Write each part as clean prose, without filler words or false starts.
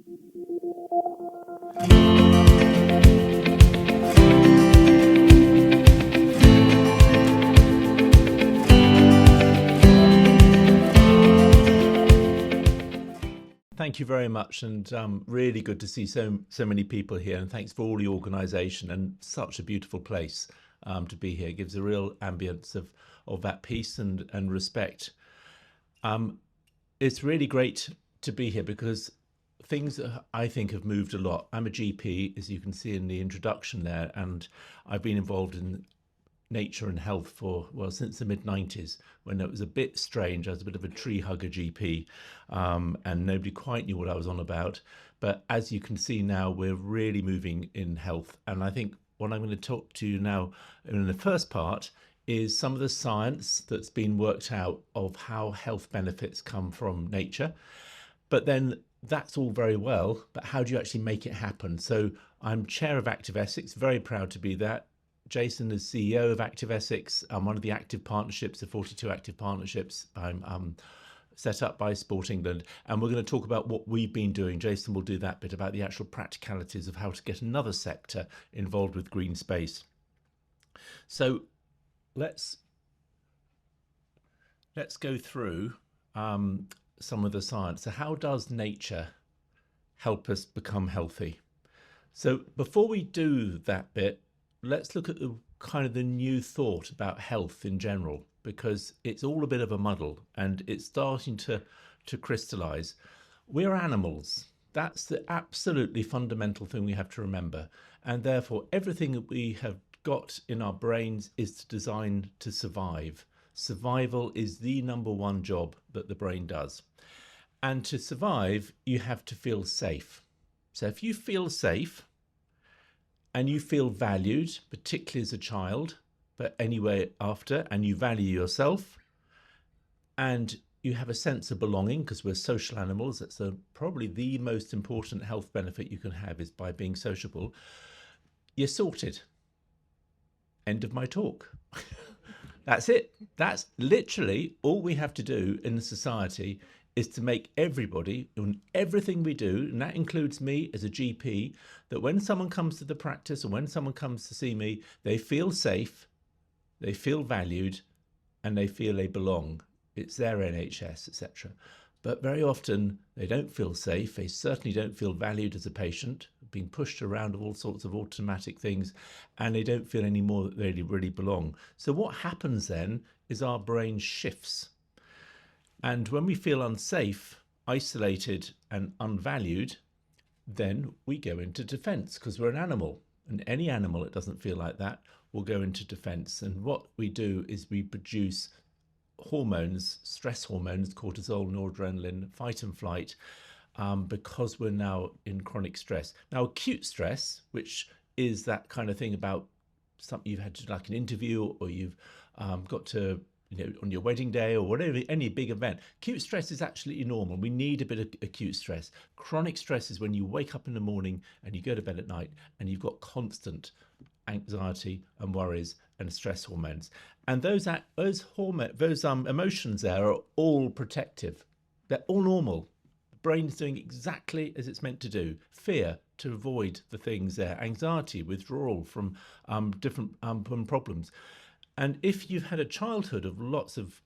Thank you very much, and really good to see so many people here, and thanks for all the organisation and such a beautiful place to be here. It gives a real ambience of that peace and respect. It's really great to be here because things I think have moved a lot. I'm a GP, as you can see in the introduction there, and I've been involved in nature and health for, well, since the mid-90s, when it was a bit strange. I was a bit of a tree hugger GP, and nobody quite knew what I was on about. But as you can see now, we're really moving in health. And I think what I'm going to talk to you now in the first part is some of the science that's been worked out of how health benefits come from nature. But then that's all very well, but how do you actually make it happen? So I'm chair of Active Essex, very proud to be that. Jason is CEO of Active Essex. I'm one of the active partnerships, the 42 active partnerships I'm set up by Sport England. And we're going to talk about what we've been doing. Jason will do that bit about the actual practicalities of how to get another sector involved with green space. So let's go through some of the science. So how does nature help us become healthy? So before we do that bit, let's look at the kind of the new thought about health in general, because it's all a bit of a muddle and it's starting to crystallize. We're animals. That's the absolutely fundamental thing we have to remember. And therefore, everything that we have got in our brains is designed to survive. Survival is the number one job that the brain does. And to survive, you have to feel safe. So if you feel safe, and you feel valued, particularly as a child, but anyway after, and you value yourself, and you have a sense of belonging, because we're social animals. That's probably the most important health benefit you can have, is by being sociable. You're sorted. End of my talk. That's it. That's literally all we have to do in the society, is to make everybody, in everything we do, and that includes me as a GP, that when someone comes to the practice or when someone comes to see me, they feel safe, they feel valued, and they feel they belong. It's their NHS, etc. But very often they don't feel safe. They certainly don't feel valued as a patient, being pushed around all sorts of automatic things, and they don't feel anymore that they really belong. So what happens then is our brain shifts. And when we feel unsafe, isolated and unvalued, then we go into defense, because we're an animal. And any animal that doesn't feel like that will go into defense. And what we do is we produce hormones, stress hormones, cortisol, noradrenaline, fight and flight, because we're now in chronic stress. Now, acute stress, which is that kind of thing about something you've had to, like an interview, or you've got to, on your wedding day or whatever, any big event. Acute stress is absolutely normal. We need a bit of acute stress. Chronic stress is when you wake up in the morning and you go to bed at night and you've got constant anxiety and worries and stress hormones. And those emotions there are all protective. They're all normal. The brain's doing exactly as it's meant to do. Fear, to avoid the things there. Anxiety, withdrawal from different problems. And if you've had a childhood of lots of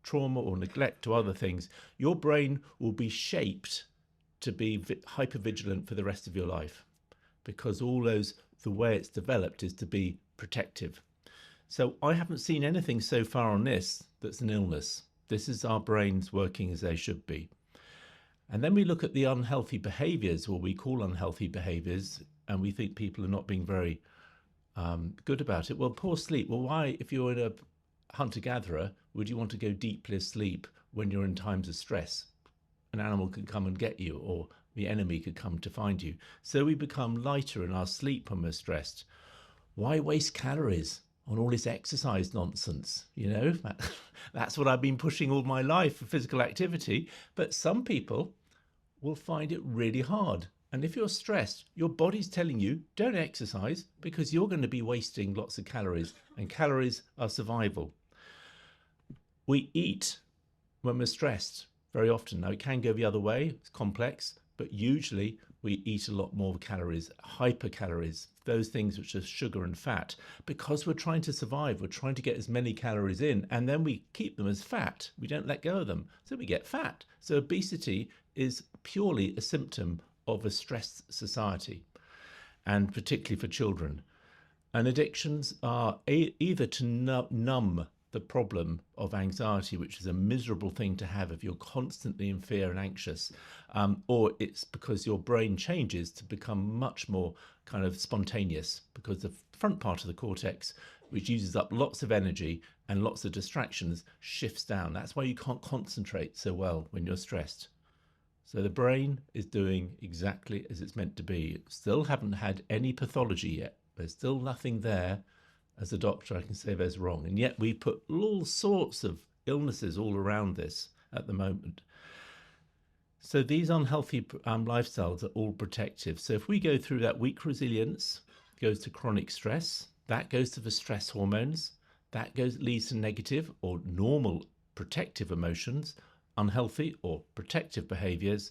trauma or neglect or other things, your brain will be shaped to be hypervigilant for the rest of your life, because the way it's developed is to be protective. So I haven't seen anything so far on this that's an illness. This is our brains working as they should be. And then we look at the unhealthy behaviors, or we call unhealthy behaviors, and we think people are not being very good about it. Well, poor sleep. Well, why, if you're in a hunter-gatherer, would you want to go deeply asleep when you're in times of stress? An animal could come and get you, or the enemy could come to find you. So we become lighter in our sleep when we're stressed. Why waste calories on all this exercise nonsense? That's what I've been pushing all my life, for physical activity. But some people will find it really hard. And if you're stressed, your body's telling you, don't exercise, because you're going to be wasting lots of calories, and calories are survival. We eat when we're stressed very often. Now, it can go the other way. It's complex, but usually we eat a lot more calories, hypercalories, those things which are sugar and fat, because we're trying to survive. We're trying to get as many calories in, and then we keep them as fat. We don't let go of them, so we get fat. So obesity is purely a symptom of a stressed society, and particularly for children. And addictions are either to numb the problem of anxiety, which is a miserable thing to have if you're constantly in fear and anxious, or it's because your brain changes to become much more kind of spontaneous, because the front part of the cortex, which uses up lots of energy and lots of distractions, shifts down. That's why you can't concentrate so well when you're stressed. So the brain is doing exactly as it's meant to be. Still haven't had any pathology yet. There's still nothing there. As a doctor, I can say there's wrong. And yet we put all sorts of illnesses all around this at the moment. So these unhealthy lifestyles are all protective. So if we go through that, weak resilience goes to chronic stress. That goes to the stress hormones. That leads to negative or normal protective emotions, unhealthy or protective behaviors.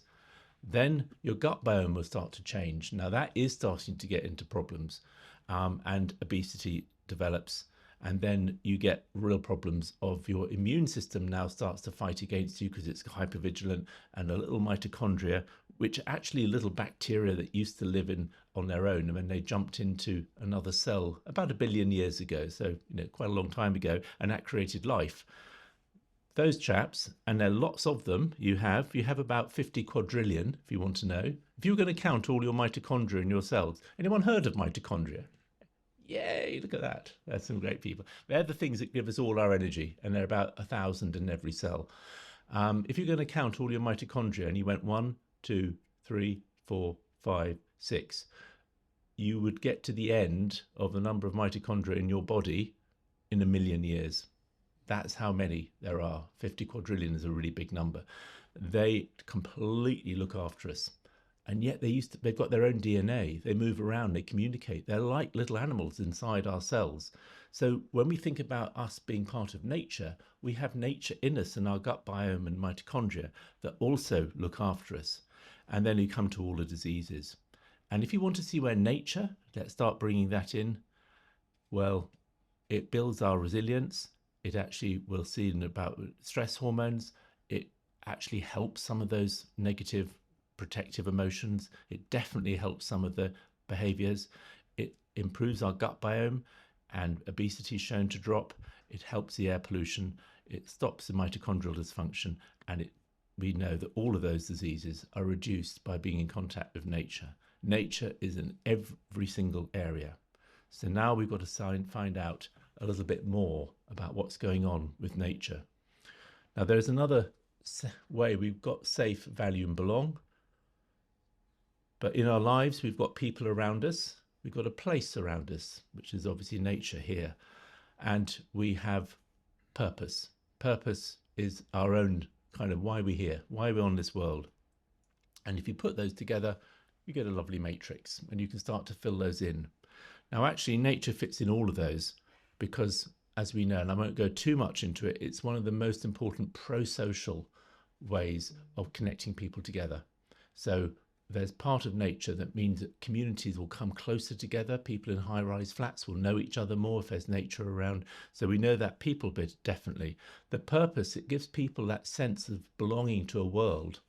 Then your gut biome will start to change. Now that is starting to get into problems, and obesity develops, and then you get real problems of your immune system now starts to fight against you because it's hypervigilant, and a little mitochondria, which are actually little bacteria that used to live on their own, and then they jumped into another cell about 1 billion years ago, so quite a long time ago, and that created life. Those chaps, and there are lots of them, you have about 50 quadrillion, if you want to know. If you were going to count all your mitochondria in your cells, anyone heard of mitochondria? Yay, look at that. That's some great people. They're the things that give us all our energy, and they're about 1,000 in every cell. If you're going to count all your mitochondria and you went 1, 2, 3, 4, 5, 6, you would get to the end of the number of mitochondria in your body in 1 million years. That's how many there are. 50 quadrillion is a really big number. They completely look after us. And yet they've got their own DNA. They move around, they communicate. They're like little animals inside our cells. So when we think about us being part of nature, we have nature in us and our gut biome and mitochondria that also look after us. And then you come to all the diseases. And if you want to see where nature, let's start bringing that in, well, it builds our resilience. It actually, we'll see about stress hormones. It actually helps some of those negative protective emotions. It definitely helps some of the behaviors. It improves our gut biome, and obesity is shown to drop. It helps the air pollution. It stops the mitochondrial dysfunction, and we know that all of those diseases are reduced by being in contact with nature. Nature is in every single area. So now we've got to find out a little bit more about what's going on with nature. Now there's another way we've got safe, value and belong. But in our lives, we've got people around us. We've got a place around us, which is obviously nature here. And we have purpose. Purpose is our own kind of why we're here, why we're on this world. And if you put those together, you get a lovely matrix, and you can start to fill those in. Now, actually, nature fits in all of those because, as we know, and I won't go too much into it, it's one of the most important pro-social ways of connecting people together. So there's part of nature that means that communities will come closer together. People in high-rise flats will know each other more if there's nature around. So we know that people bit, definitely. The purpose, it gives people that sense of belonging to a world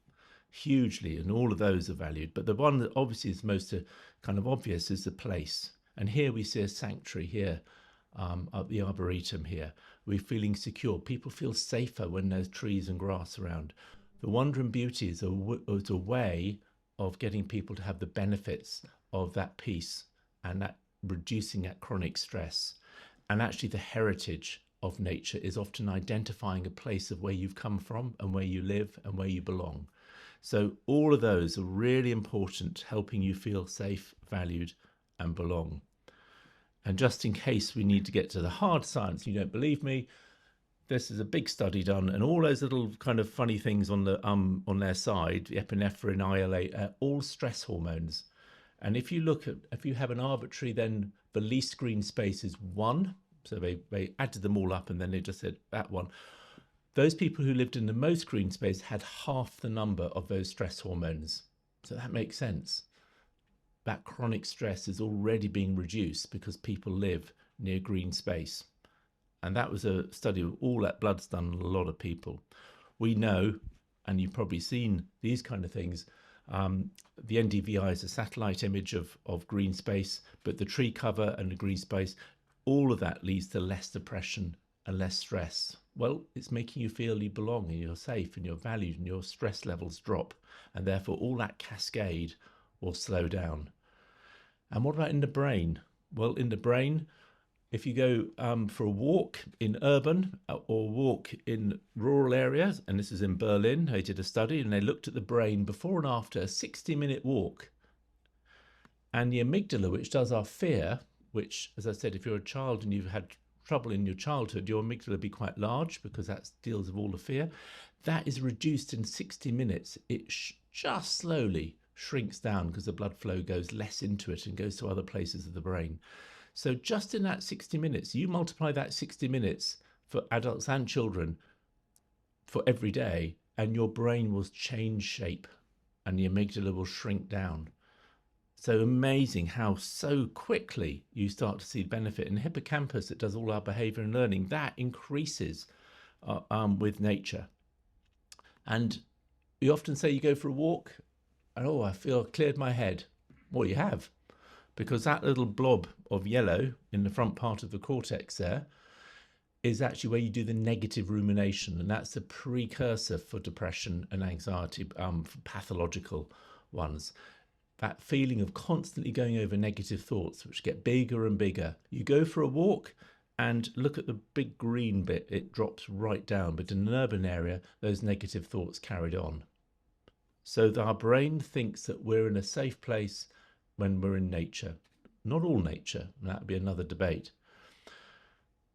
hugely, and all of those are valued. But the one that obviously is most kind of obvious is the place. And here we see a sanctuary here, at the Arboretum here. We're feeling secure. People feel safer when there's trees and grass around. The wonder and beauty is a way of getting people to have the benefits of that peace and that reducing that chronic stress. And actually the heritage of nature is often identifying a place of where you've come from and where you live and where you belong. So all of those are really important, helping you feel safe, valued and belong. And just in case we need to get to the hard science, you don't believe me, this is a big study done, and all those little kind of funny things on the on their side, the epinephrine, IL-8, are all stress hormones. And if you have an arbitrary, then the least green space is 1. So they added them all up, and then they just said that one. Those people who lived in the most green space had half the number of those stress hormones. So that makes sense. That chronic stress is already being reduced because people live near green space. And that was a study of all that blood's done on a lot of people. We know, and you've probably seen these kind of things, the NDVI is a satellite image of green space, but the tree cover and the green space, all of that leads to less depression and less stress. Well, it's making you feel you belong and you're safe and you're valued and your stress levels drop, and therefore all that cascade will slow down. And what about in the brain? Well, in the brain, if you go for a walk in urban or walk in rural areas, and this is in Berlin, they did a study and they looked at the brain before and after a 60-minute walk. And the amygdala, which does our fear, which, as I said, if you're a child and you've had trouble in your childhood, your amygdala will be quite large because that deals with all the fear. That is reduced in 60 minutes. It just slowly shrinks down because the blood flow goes less into it and goes to other places of the brain. So just in that 60 minutes, you multiply that 60 minutes for adults and children for every day, and your brain will change shape and the amygdala will shrink down. So amazing how so quickly you start to see benefit. And the hippocampus that does all our behavior and learning, that increases with nature. And you often say you go for a walk and, oh, I feel I cleared my head. Well, you have. Because that little blob of yellow in the front part of the cortex there is actually where you do the negative rumination. And that's a precursor for depression and anxiety, for pathological ones. That feeling of constantly going over negative thoughts, which get bigger and bigger. You go for a walk and look at the big green bit, it drops right down. But in an urban area, those negative thoughts carried on. So our brain thinks that we're in a safe place when we're in nature. Not all nature, that would be another debate.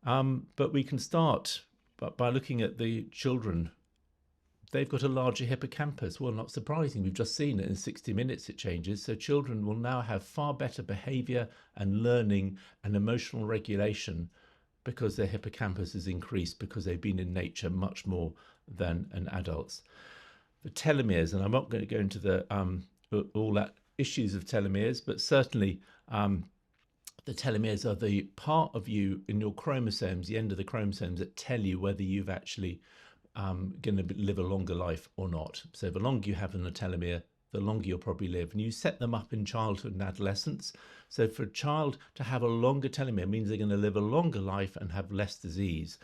But we can start by looking at the children. They've got a larger hippocampus. Well, not surprising. We've just seen it in 60 minutes it changes. So children will now have far better behavior and learning and emotional regulation because their hippocampus is increased because they've been in nature much more than an adults. The telomeres, and I'm not going to go into the all that issues of telomeres, but certainly the telomeres are the part of you in your chromosomes, the end of the chromosomes, that tell you whether you've actually going to live a longer life or not. So the longer you have in the telomere, the longer you'll probably live. And you set them up in childhood and adolescence. So for a child to have a longer telomere means they're going to live a longer life and have less disease.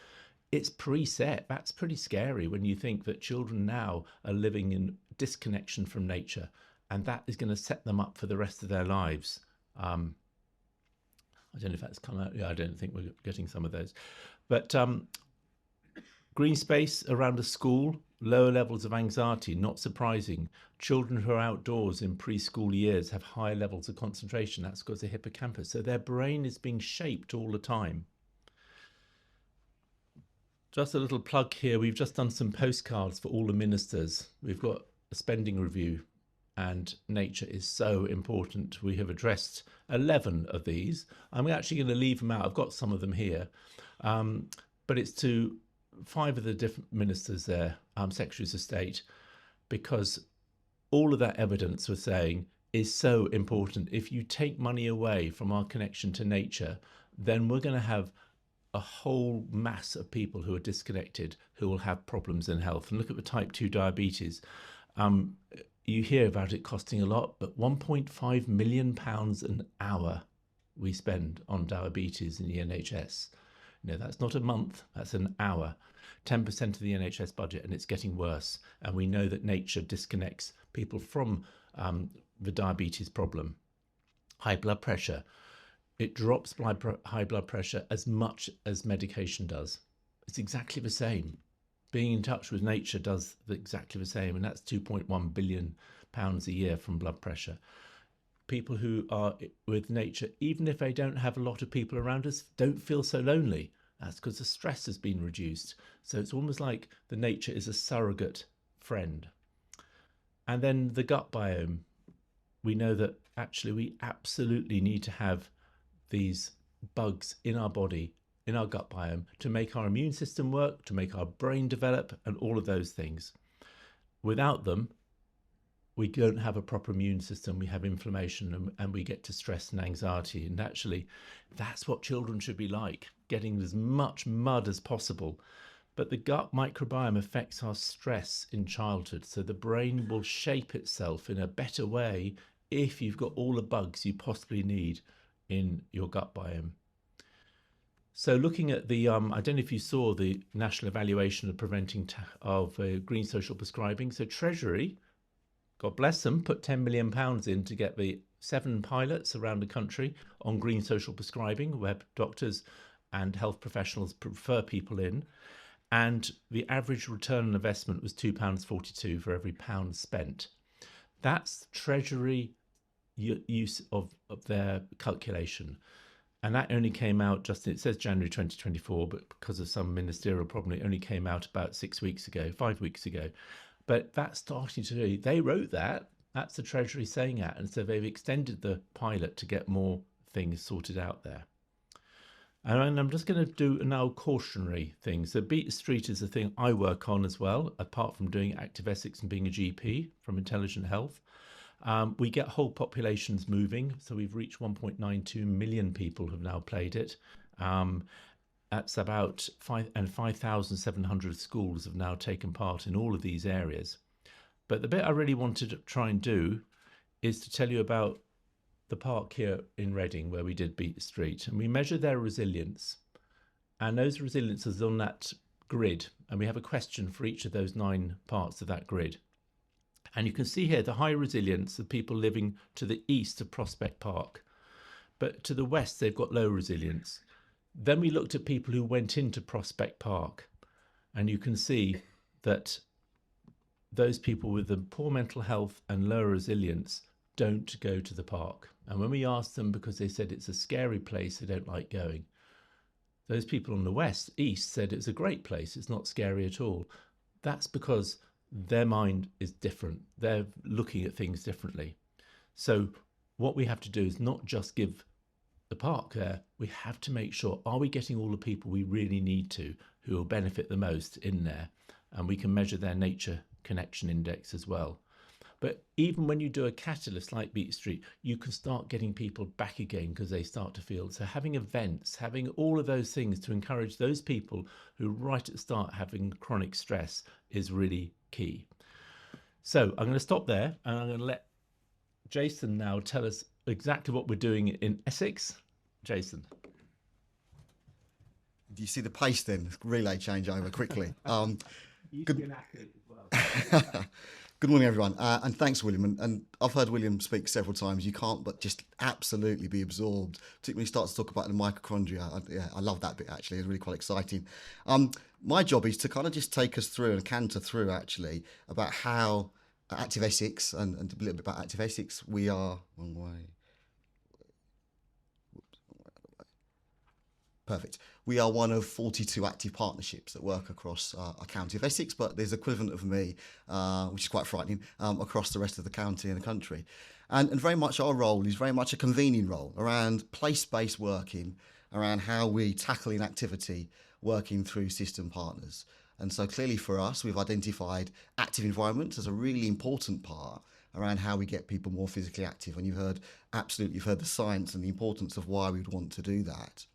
It's preset. That's pretty scary when you think that children now are living in disconnection from nature. And that is going to set them up for the rest of their lives. I don't know if that's come out. Yeah, I don't think we're getting some of those. But green space around a school, lower levels of anxiety, not surprising. Children who are outdoors in preschool years have higher levels of concentration. That's because of the hippocampus. So their brain is being shaped all the time. Just a little plug here. We've just done some postcards for all the ministers. We've got a spending review. And nature is so important. We have addressed 11 of these. I'm actually going to leave them out. I've got some of them here. But it's to 5 of the different ministers there, secretaries of state, because all of that evidence we're saying is so important. If you take money away from our connection to nature, then we're going to have a whole mass of people who are disconnected, who will have problems in health. And look at the type 2 diabetes. You hear about it costing a lot, but £1.5 million an hour we spend on diabetes in the NHS. No, that's not a month, that's an hour. 10% of the NHS budget, and it's getting worse. And we know that nature disconnects people from the diabetes problem. High blood pressure. It drops high blood pressure as much as medication does. It's exactly the same. Being in touch with nature does exactly the same, and that's £2.1 billion a year from blood pressure. People who are with nature, even if they don't have a lot of people around us, don't feel so lonely. That's because the stress has been reduced. So it's almost like the nature is a surrogate friend. And then the gut biome. We know that actually we absolutely need to have these bugs in our body, in our gut biome, to make our immune system work, to make our brain develop, and all of those things. Without them, we don't have a proper immune system, we have inflammation, and we get to stress and anxiety. And actually, that's what children should be like, getting as much mud as possible. But the gut microbiome affects our stress in childhood. So the brain will shape itself in a better way if you've got all the bugs you possibly need in your gut biome. So looking at the, I don't know if you saw the national evaluation of preventing of green social prescribing. So Treasury, God bless them, put £10 million in to get the 7 pilots around the country on green social prescribing, where doctors and health professionals prefer people in. And the average return on investment was £2.42 for every pound spent. That's Treasury use of their calculation. And that only came out it says January 2024, but because of some ministerial problem, it only came out about 5 weeks ago. But that's starting to do, they wrote that, that's the Treasury saying that. And so they've extended the pilot to get more things sorted out there. And I'm just going to do now cautionary things. So Beat the Street is a thing I work on as well, apart from doing active Essex and being a GP from Intelligent Health. We get whole populations moving. So we've reached 1.92 million people have now played it. That's about 5,700 schools have now taken part in all of these areas. But the bit I really wanted to try and do is to tell you about the park here in Reading where we did Beat the Street, and we measured their resilience. And those resiliences on that grid, and we have a question for each of those 9 parts of that grid. And you can see here the high resilience of people living to the east of Prospect Park, but to the west they've got low resilience. Then we looked at people who went into Prospect Park, and you can see that those people with the poor mental health and lower resilience don't go to the park. And when we asked them, because they said it's a scary place, they don't like going, those people on the east said it's a great place, it's not scary at all. That's because their mind is different. They're looking at things differently. So what we have to do is not just give the park there, we have to make sure, are we getting all the people we really need to, who will benefit the most in there? And we can measure their nature connection index as well. But even when you do a catalyst like Beat Street, you can start getting people back again because they start to feel. So having events, having all of those things to encourage those people who right at the start having chronic stress is really key. So I'm going to stop there and I'm going to let Jason now tell us exactly what we're doing in Essex. Jason. Do you see the pace then? Relay change over quickly. You can be an athlete as well. Good morning, everyone. And thanks, William. And I've heard William speak several times. You can't but just absolutely be absorbed, particularly when he starts to talk about the mitochondria. I love that bit, actually. It's really quite exciting. My job is to kind of just take us through and canter through, actually, about how Active Essex, and a little bit about Active Essex, we are... Wrong way. Perfect. We are one of 42 active partnerships that work across our county of Essex, but there's equivalent of me, which is quite frightening, across the rest of the county and the country. And very much our role is very much a convening role around place-based working, around how we tackle inactivity, working through system partners. And so clearly for us, we've identified active environments as a really important part around how we get people more physically active. And you've heard the science and the importance of why we'd want to do that.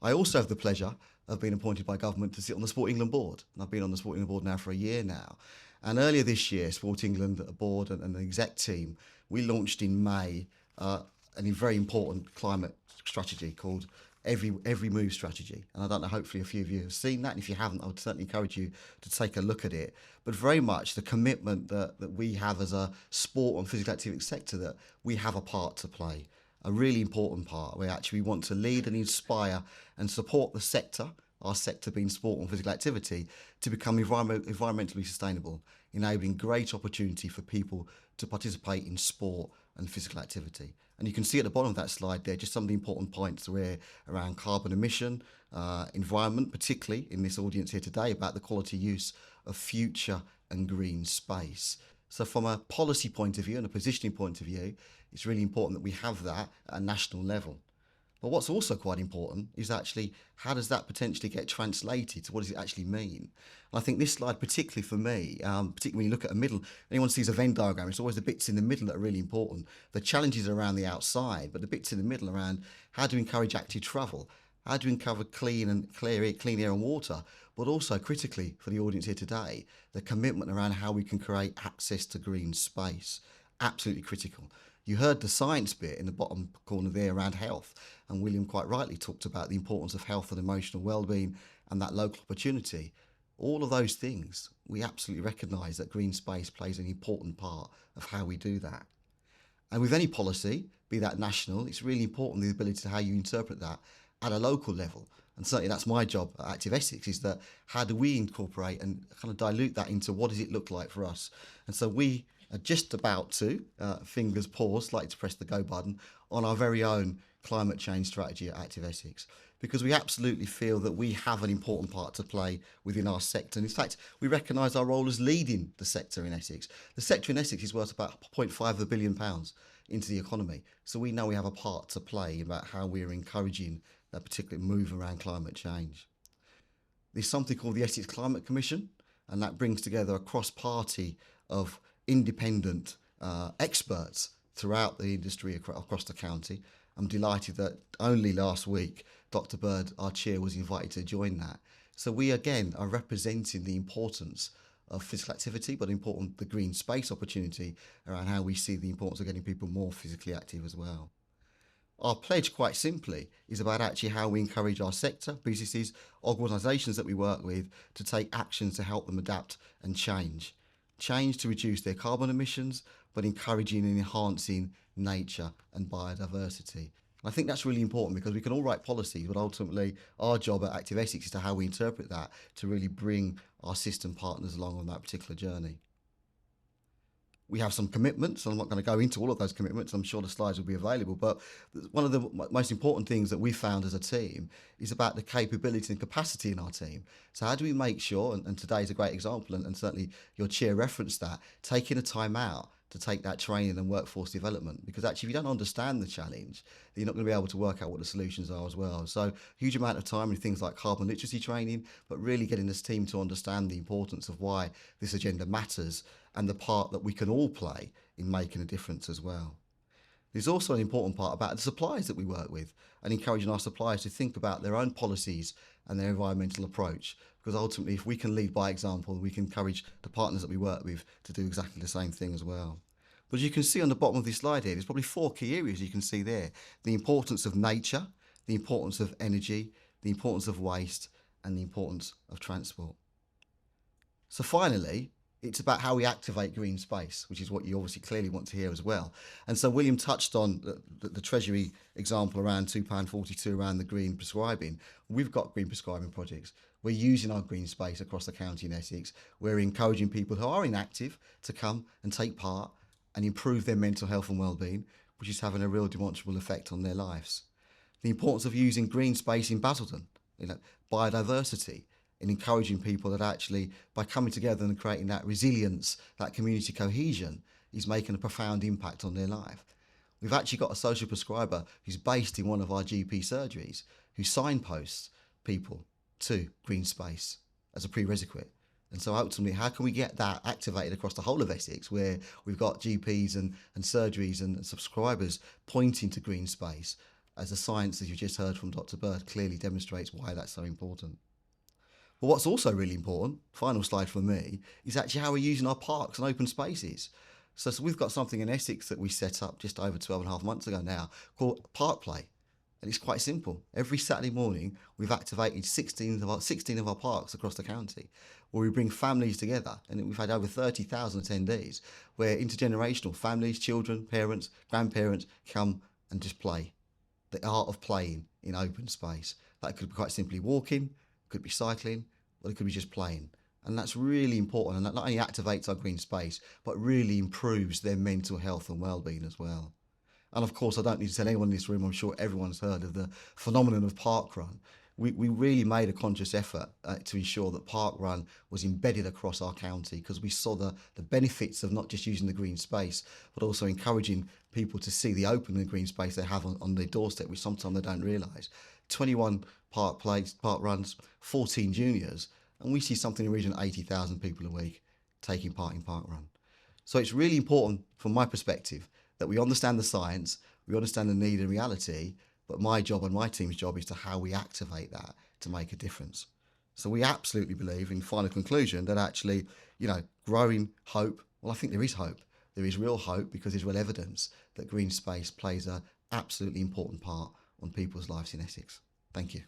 I also have the pleasure of being appointed by government to sit on the Sport England board. And I've been on the Sport England board now for a year now. And earlier this year, Sport England, a board and an exec team, we launched in May a very important climate strategy called Every Move strategy. And I don't know, hopefully a few of you have seen that. And if you haven't, I would certainly encourage you to take a look at it. But very much the commitment that we have as a sport and physical activity sector, that we have a part to play. A really important part where actually we want to lead and inspire and support the sector, our sector being sport and physical activity, to become environmentally sustainable, enabling great opportunity for people to participate in sport and physical activity. And you can see at the bottom of that slide there just some of the important points where around carbon emission, environment, particularly in this audience here today, about the quality use of future and green space. So from a policy point of view and a positioning point of view, it's really important that we have that at a national level. But what's also quite important is actually how does that potentially get translated to what does it actually mean? And I think this slide, particularly for me, particularly when you look at a middle, anyone sees a Venn diagram, it's always the bits in the middle that are really important. The challenges are around the outside, but the bits in the middle around how to encourage active travel, how to encourage clean air and water, but also critically for the audience here today, the commitment around how we can create access to green space. Absolutely critical. You heard the science bit in the bottom corner there around health, and William quite rightly talked about the importance of health and emotional well-being and that local opportunity. All of those things, we absolutely recognise that green space plays an important part of how we do that. And with any policy, be that national, it's really important the ability to how you interpret that at a local level. And certainly that's my job at Active Essex, is that how do we incorporate and kind of dilute that into what does it look like for us? And so we are just about to, fingers paused, like to press the go button, on our very own climate change strategy at Active Essex, because we absolutely feel that we have an important part to play within our sector. And in fact, we recognise our role as leading the sector in Essex. The sector in Essex is worth about £0.5 billion into the economy. So we know we have a part to play about how we're encouraging that particular move around climate change. There's something called the Essex Climate Commission, and that brings together a cross-party of independent experts throughout the industry across the county. I'm delighted that only last week Dr. Bird, our chair, was invited to join that. So we again are representing the importance of physical activity, but important the green space opportunity around how we see the importance of getting people more physically active as well. Our pledge, quite simply, is about actually how we encourage our sector, businesses, organisations that we work with to take actions to help them adapt and change. Change to reduce their carbon emissions, but encouraging and enhancing nature and biodiversity. And I think that's really important because we can all write policies, but ultimately our job at Active Essex is to how we interpret that to really bring our system partners along on that particular journey. We have some commitments, and I'm not going to go into all of those commitments. I'm sure the slides will be available, but one of the most important things that we found as a team is about the capability and capacity in our team. So how do we make sure, and today is a great example, and certainly your chair referenced that, taking a time out to take that training and workforce development, because actually if you don't understand the challenge, then you're not going to be able to work out what the solutions are as well. So huge amount of time in things like carbon literacy training, but really getting this team to understand the importance of why this agenda matters and the part that we can all play in making a difference as well. There's also an important part about the suppliers that we work with and encouraging our suppliers to think about their own policies and their environmental approach, because ultimately if we can lead by example, we can encourage the partners that we work with to do exactly the same thing as well. But as you can see on the bottom of this slide here, there's probably 4 key areas you can see there: the importance of nature, the importance of energy, the importance of waste, and the importance of transport. So finally, it's about how we activate green space, which is what you obviously clearly want to hear as well. And so William touched on the Treasury example around £2.42 around the green prescribing. We've got green prescribing projects. We're using our green space across the county in Essex. We're encouraging people who are inactive to come and take part and improve their mental health and well-being, which is having a real demonstrable effect on their lives. The importance of using green space in Basildon, biodiversity, in encouraging people that actually, by coming together and creating that resilience, that community cohesion, is making a profound impact on their life. We've actually got a social prescriber who's based in one of our GP surgeries who signposts people to green space as a prerequisite. And so ultimately, how can we get that activated across the whole of Essex, where we've got GPs and surgeries and subscribers pointing to green space, as the science, as you just heard from Dr. Bird, clearly demonstrates why that's so important. But what's also really important, final slide for me, is actually how we're using our parks and open spaces. So we've got something in Essex that we set up just over 12 and a half months ago now called Park Play. And it's quite simple. Every Saturday morning, we've activated 16 of our parks across the county, where we bring families together. And we've had over 30,000 attendees, where intergenerational families, children, parents, grandparents come and just play. The art of playing in open space. That could be quite simply walking, could be cycling, or it could be just playing. And that's really important, and that not only activates our green space, but really improves their mental health and well-being as well. And of course, I don't need to tell anyone in this room, I'm sure everyone's heard of the phenomenon of parkrun, we really made a conscious effort to ensure that Park Run was embedded across our county, because we saw the benefits of not just using the green space, but also encouraging people to see the open and green space they have on their doorstep, which sometimes they don't realise. 21 park runs, 14 juniors, and we see something in the region of 80,000 people a week taking part in Park Run. So it's really important from my perspective that we understand the science, we understand the need and reality, but my job and my team's job is to how we activate that to make a difference. So we absolutely believe, in final conclusion, that actually, growing hope, well, I think there is hope. There is real hope because there's real evidence that green space plays an absolutely important part on people's lives in Essex. Thank you.